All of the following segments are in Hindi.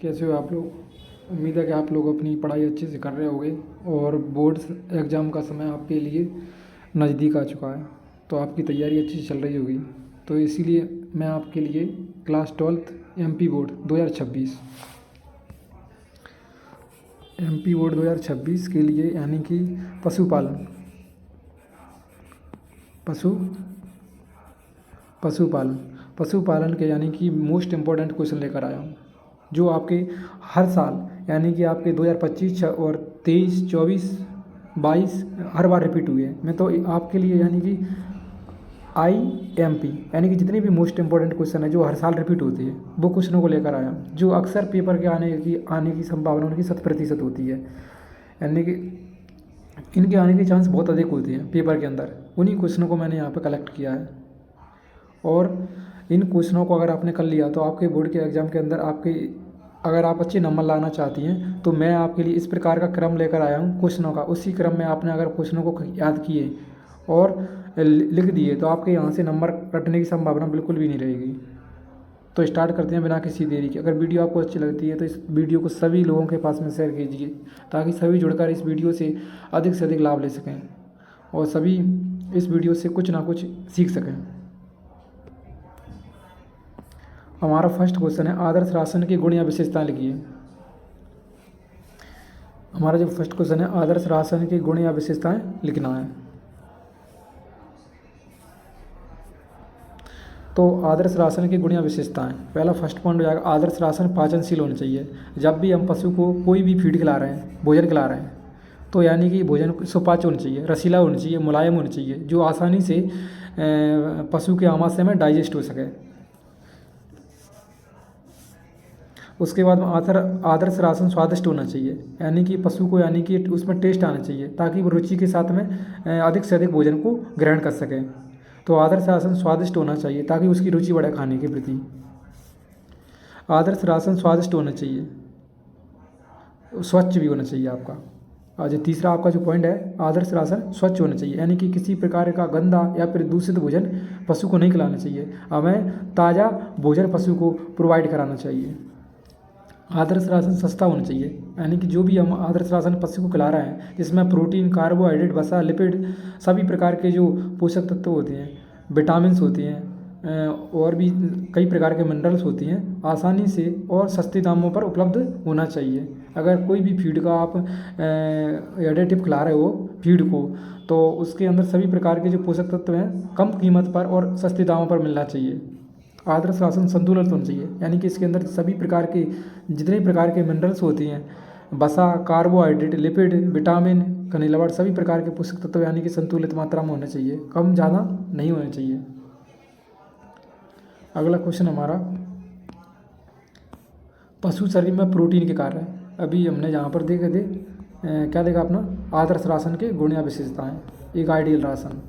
कैसे हो आप लोग। उम्मीद है कि आप लोग अपनी पढ़ाई अच्छे से कर रहे होंगे और बोर्ड्स एग्ज़ाम का समय आपके लिए नज़दीक आ चुका है, तो आपकी तैयारी अच्छी से चल रही होगी। तो इसीलिए मैं आपके लिए class 12th MP board 2026 MP board 2026 के लिए यानी कि पशुपालन पशु पशुपालन पशुपालन के यानी कि मोस्ट इम्पोर्टेंट क्वेश्चन लेकर आया हूँ, जो आपके हर साल यानी कि आपके 2025 और 23, 24, 22 हर बार रिपीट हुए हैं। मैं तो आपके लिए यानी कि IMP यानी कि जितने भी मोस्ट इम्पोर्टेंट क्वेश्चन है जो हर साल रिपीट होती है वो क्वेश्चनों को लेकर आया हूँ, जो अक्सर पेपर के आने की संभावना उनकी 100% होती है। यानी कि इनके आने की चांस बहुत अधिक होती है पेपर के अंदर। उन्हीं क्वेश्चनों को मैंने यहाँ पर कलेक्ट किया है और इन क्वेश्चनों को अगर आपने कर लिया तो आपके बोर्ड के एग्ज़ाम के अंदर अगर आप अच्छे नंबर लाना चाहती हैं तो मैं आपके लिए इस प्रकार का क्रम लेकर आया हूँ क्वेश्चनों का। उसी क्रम में आपने अगर क्वेश्चनों को याद किए और लिख दिए तो आपके यहाँ से नंबर कटने की संभावना बिल्कुल भी नहीं रहेगी। तो स्टार्ट करते हैं बिना किसी देरी के। अगर वीडियो आपको अच्छी लगती है तो इस वीडियो को सभी लोगों के पास में शेयर कीजिए, ताकि सभी जुड़कर इस वीडियो से अधिक लाभ ले सकें और सभी इस वीडियो से कुछ ना कुछ सीख सकें। हमारा फर्स्ट क्वेश्चन है आदर्श राशन की गुण या विशेषताएं लिखिए। हमारा जो फर्स्ट क्वेश्चन है आदर्श राशन के गुण या विशेषताएं लिखना है। तो आदर्श राशन की गुण या विशेषताएं, पहला फर्स्ट पॉइंट हो जाएगा आदर्श राशन पाचनशील होना चाहिए। जब भी हम पशु को कोई भी फीड खिला रहे हैं, भोजन खिला रहे हैं, तो यानी कि भोजन सुपाच्य होना चाहिए, रसीला होना चाहिए, मुलायम होना चाहिए, जो आसानी से पशु के आमाशय में डाइजेस्ट हो सके। उसके बाद आदर्श राशन स्वादिष्ट होना चाहिए, यानी कि पशु को यानी कि उसमें टेस्ट आना चाहिए ताकि वो रुचि के साथ में अधिक से अधिक भोजन को ग्रहण कर सके। तो आदर्श राशन स्वादिष्ट होना चाहिए ताकि उसकी रुचि बढ़े खाने के प्रति। आदर्श राशन स्वादिष्ट होना चाहिए, स्वच्छ भी होना चाहिए आपका। और जो तीसरा आपका जो पॉइंट है आदर्श राशन स्वच्छ होना चाहिए, यानी कि किसी प्रकार का गंदा या फिर दूषित भोजन पशु को नहीं खिलाना चाहिए। हमें ताज़ा भोजन पशु को प्रोवाइड कराना चाहिए। आदर्श राशन सस्ता होना चाहिए, यानी कि जो भी हम आदर्श राशन पशु को खिला रहे हैं जिसमें प्रोटीन, कार्बोहाइड्रेट, वसा, लिपिड सभी प्रकार के जो पोषक तत्व होते हैं, विटामिन्स होती हैं और भी कई प्रकार के मिनरल्स होती हैं, आसानी से और सस्ते दामों पर उपलब्ध होना चाहिए। अगर कोई भी फीड का आप एडिटिव खिला रहे हो फीड को, तो उसके अंदर सभी प्रकार के जो पोषक तत्व हैं कम कीमत पर और सस्ते दामों पर मिलना चाहिए। आदर्श राशन संतुलित होना चाहिए, यानी कि इसके अंदर सभी प्रकार के जितने प्रकार के मिनरल्स होती हैं, वसा, कार्बोहाइड्रेट, लिपिड, विटामिन, खनिज लवण सभी प्रकार के पोषक तत्व यानी कि संतुलित मात्रा में होने चाहिए, कम ज़्यादा नहीं होने चाहिए। अगला क्वेश्चन हमारा पशु शरीर में प्रोटीन के कार्य है। अभी हमने जहाँ पर देखे थे क्या देखा अपना आदर्श राशन के गुण या विशेषताएं, एक आइडियल राशन।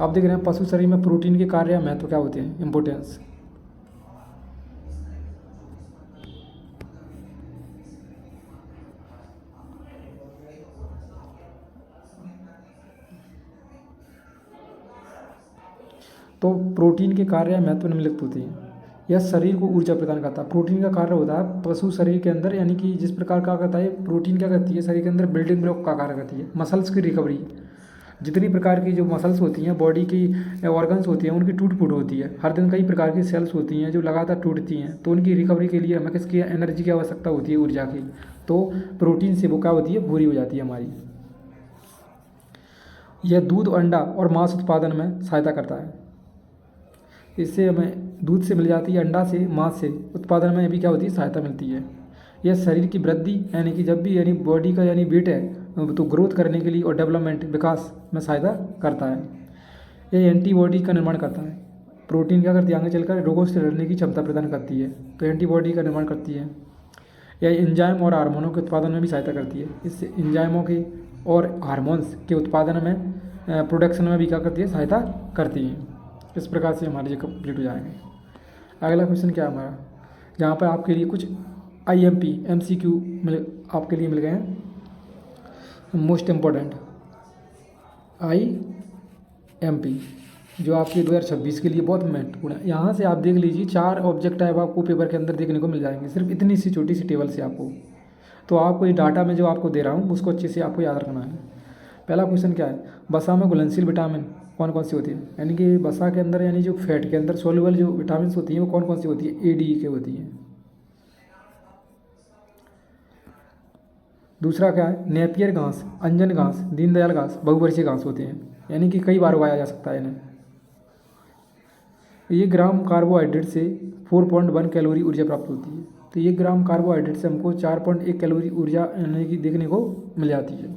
आप देख रहे हैं पशु शरीर में प्रोटीन के कार्य या महत्व क्या होते हैं, इम्पोर्टेंस। तो प्रोटीन के कार्य या महत्व निम्नलिखित होते हैं। यह शरीर को ऊर्जा प्रदान करता है। प्रोटीन का कार्य होता है पशु शरीर के अंदर, यानी कि जिस प्रकार का करता है प्रोटीन क्या करती है शरीर के अंदर, बिल्डिंग ब्लॉक का कार्य करती है। मसल्स की रिकवरी, जितनी प्रकार की जो मसल्स होती हैं, बॉडी की ऑर्गन्स होती हैं, उनकी टूट फूट होती है। हर दिन कई प्रकार की सेल्स होती हैं जो लगातार टूटती हैं, तो उनकी रिकवरी के लिए हमें किसकी एनर्जी की आवश्यकता होती है, ऊर्जा की। तो प्रोटीन से वो क्या होती है, पूरी हो जाती है हमारी। यह दूध, अंडा और मांस उत्पादन में सहायता करता है। इससे हमें दूध से मिल जाती है, अंडा से, मांस से उत्पादन में भी क्या होती है, सहायता मिलती है। यह शरीर की वृद्धि यानी कि जब भी यानी बॉडी का यानी वेट है तो ग्रोथ करने के लिए और डेवलपमेंट विकास में सहायता करता है। यह एंटीबॉडी का निर्माण करता है। प्रोटीन क्या करती है, आगे चलकर रोगों से लड़ने की क्षमता प्रदान करती है, तो एंटीबॉडी का निर्माण करती है। यह एंजाइम और हार्मोनों के उत्पादन में भी सहायता करती है। इससे एंजाइमों के और हार्मोन्स के उत्पादन में प्रोडक्शन में भी क्या करती है, सहायता करती है। इस प्रकार से हमारे ये कंप्लीट हो जाएंगे। अगला क्वेश्चन क्या है हमारा, जहाँ पर आपके लिए कुछ IMP MCQ आपके लिए मिल गए हैं मोस्ट इम्पोर्टेंट। IMP जो आपके 2026 के लिए बहुत महत्वपूर्ण है। यहाँ से आप देख लीजिए 4 ऑब्जेक्ट टाइप आपको पेपर के अंदर देखने को मिल जाएंगे, सिर्फ इतनी सी छोटी सी टेबल से आपको। तो आपको ये डाटा में जो आपको दे रहा हूँ उसको अच्छे से आपको याद रखना है। पहला क्वेश्चन क्या है, वसा में घुलनशील विटामिन कौन कौन सी होती है, यानी कि वसा के अंदर यानी जो फैट के अंदर सोल्यूबल जो विटामिन होती हैं वो कौन कौन सी होती है, A, D, E के होती हैं। दूसरा क्या है, नेपियर घास, अंजन घास, दीनदयाल घास, बहुवर्षीय घास होते हैं, यानी कि कई बार उगाया जा सकता है इन्हें। ये ग्राम कार्बोहाइड्रेट से 4.1 कैलोरी ऊर्जा प्राप्त होती है। तो ये ग्राम कार्बोहाइड्रेट से हमको 4.1 कैलोरी ऊर्जा यानी कि देखने को मिल जाती है।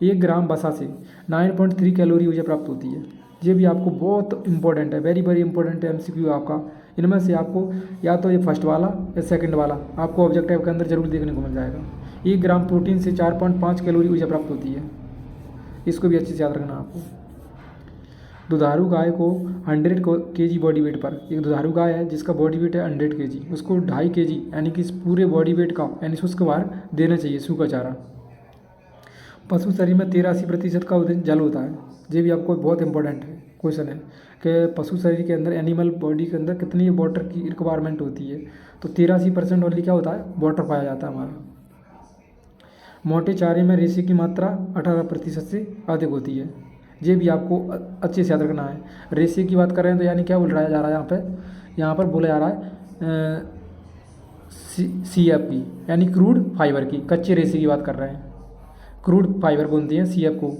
1 ग्राम वसा से 9.3 कैलोरी ऊर्जा प्राप्त होती है। ये भी आपको बहुत इंपॉर्टेंट है, वेरी वेरी इंपॉर्टेंट है MCQ आपका। इनमें से आपको या तो ये फर्स्ट वाला या सेकंड वाला आपको ऑब्जेक्टिव के अंदर जरूर देखने को मिल जाएगा। 1 ग्राम प्रोटीन से 4.5 कैलोरी ऊर्जा प्राप्त होती है, इसको भी अच्छे से याद रखना आपको। दुधारू गाय को 100 kg बॉडी वेट पर, एक दुधारू गाय है जिसका बॉडी वेट है 100 kg, उसको 2.5 kg यानी कि इस पूरे बॉडी वेट का यानी शुष्क आहार देना चाहिए, सूखा चारा। पशु शरीर में 83% का जल होता है। ये भी आपको बहुत इंपॉर्टेंट है क्वेश्चन है कि पशु शरीर के अंदर एनिमल बॉडी के अंदर कितनी वाटर की रिक्वायरमेंट होती है। तो 83% ओनली क्या होता है, वाटर पाया जाता है हमारा। मोटे चारे में रेशे की मात्रा 18% से अधिक होती है। ये भी आपको अच्छे से याद रखना है। रेशे की बात कर रहे हैं तो यानी क्या बोल रहा जा रहा है यहाँ पर बोला जा रहा है CFP यानी क्रूड फाइबर की, कच्चे रेशे की बात कर रहे हैं, क्रूड फाइबर बोलते हैं CF को।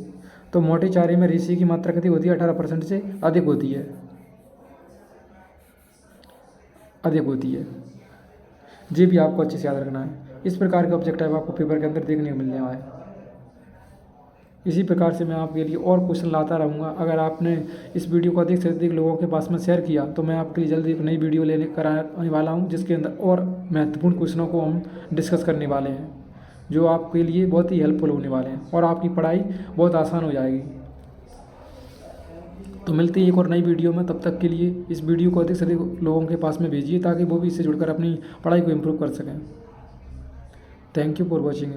तो मोटे चारे में रेशे की मात्रा कितनी होती है, 18% से अधिक होती है, अधिक होती है। ये भी आपको अच्छे से याद रखना है। इस प्रकार के ऑब्जेक्टिव आपको पेपर के अंदर देखने को मिलने वाला है। इसी प्रकार से मैं आपके लिए और क्वेश्चन लाता रहूँगा। अगर आपने इस वीडियो को अधिक से अधिक लोगों के पास में शेयर किया तो मैं आपके लिए जल्दी एक नई वीडियो लेने कर आने वाला हूँ, जिसके अंदर और महत्वपूर्ण क्वेश्चनों को हम डिस्कस करने वाले हैं, जो आपके लिए बहुत ही हेल्पफुल होने वाले हैं और आपकी पढ़ाई बहुत आसान हो जाएगी। तो मिलते हैं एक और नई वीडियो में, तब तक के लिए इस वीडियो को अधिक से अधिक लोगों के पास में भेजिए ताकि वो भी इससे जुड़कर अपनी पढ़ाई को इम्प्रूव कर सकें। Thank you for watching.